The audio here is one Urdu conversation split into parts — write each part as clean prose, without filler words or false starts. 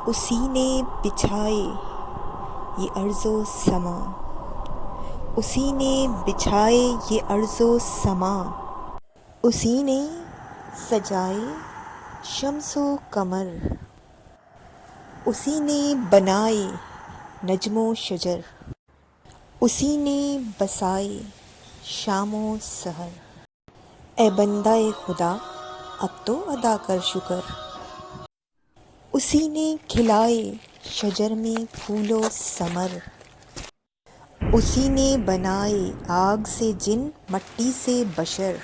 اسی نے بچھائے یہ ارض و سما، اسی نے بچھائے یہ ارض و سما، اسی نے سجائے شمس و قمر، اسی نے بنائے نجم و شجر، اسی نے بسائے شام و سحر۔ اے بندہ خدا اب تو ادا کر شکر، اسی نے کھلائے شجر میں پھول و ثمر، اسی نے بنائے آگ سے جن مٹی سے بشر،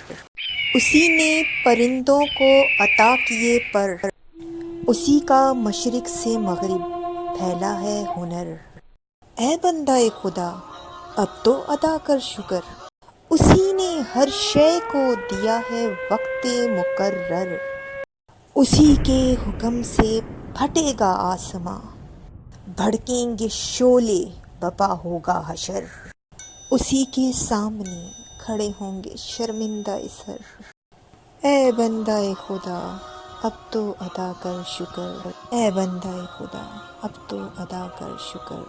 اسی نے پرندوں کو عطا کیے پر، اسی کا مشرق سے مغرب پھیلا ہے ہنر۔ اے بندہ خدا اب تو ادا کر شکر، اسی نے ہر شے کو دیا ہے وقت مقرر، اسی کے حکم سے پھٹے گا آسماں، بھڑکیں گے شعلے بپا ہوگا حشر، اسی کے سامنے کھڑے ہوں گے شرمندہ سر۔ اے بندہ خدا اب تو ادا کر شکر، اے بندہ خدا اب تو ادا کر شکر۔